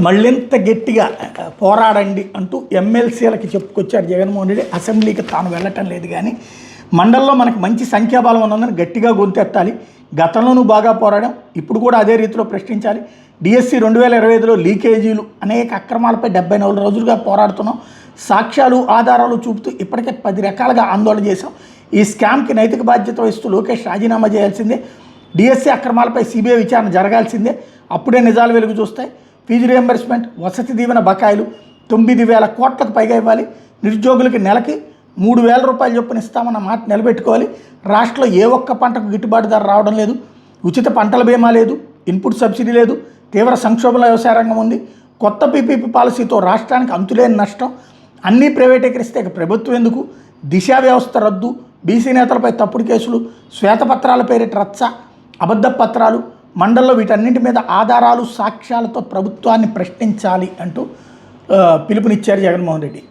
మళ్ళింత గట్టిగా పోరాడండి అంటూ ఎమ్మెల్సీలకి చెప్పుకొచ్చారు జగన్మోహన్ రెడ్డి. అసెంబ్లీకి తాను వెళ్ళటం లేదు, కానీ మండలంలో మనకు మంచి సంఖ్యాబలం ఉన్నదని గట్టిగా గొంతెత్తాలి. గతంలోనూ బాగా పోరాడాం, ఇప్పుడు కూడా అదే రీతిలో ప్రశ్నించాలి. డిఎస్సి 2025లో లీకేజీలు అనేక అక్రమాలపై 74 రోజులుగా పోరాడుతున్నాం. సాక్ష్యాలు ఆధారాలు చూపుతూ ఇప్పటికే 10 రకాలుగా ఆందోళన చేశాం. ఈ స్కామ్కి నైతిక బాధ్యత వహిస్తూ లోకేష్ రాజీనామా చేయాల్సిందే. డిఎస్సి అక్రమాలపై సిబిఐ విచారణ జరగాల్సిందే. అప్పుడే నిజాలు వెలుగు చూస్తాయి. ఫీజు రియంబర్స్మెంట్, వసతి దీవెన బకాయిలు 9,000 కోట్లకు పైగా ఇవ్వాలి. నిరుద్యోగులకి నెలకి 3,000 రూపాయలు చొప్పున ఇస్తామన్న మాట నిలబెట్టుకోవాలి. రాష్ట్రంలో ఏ ఒక్క పంటకు గిట్టుబాటు ధర రావడం లేదు. ఉచిత పంటల బీమా లేదు, ఇన్పుట్ సబ్సిడీ లేదు. తీవ్ర సంక్షోభంలో వ్యవసాయ రంగం ఉంది. కొత్త పీపీపీ పాలసీతో రాష్ట్రానికి అంతులేని నష్టం. అన్నీ ప్రైవేటీకరిస్తే ఇక ప్రభుత్వం ఎందుకు? దిశా వ్యవస్థ రద్దు, బీసీ నేతలపై తప్పుడు కేసులు, శ్వేతపత్రాల పేరిట రచ్చ, అబద్ధ పత్రాలు, మండల్లో వీటన్నింటి మీద ఆధారాలు సాక్ష్యాలతో ప్రభుత్వాన్ని ప్రశ్నించాలి అంటూ పిలుపునిచ్చారు జగన్మోహన్ రెడ్డి.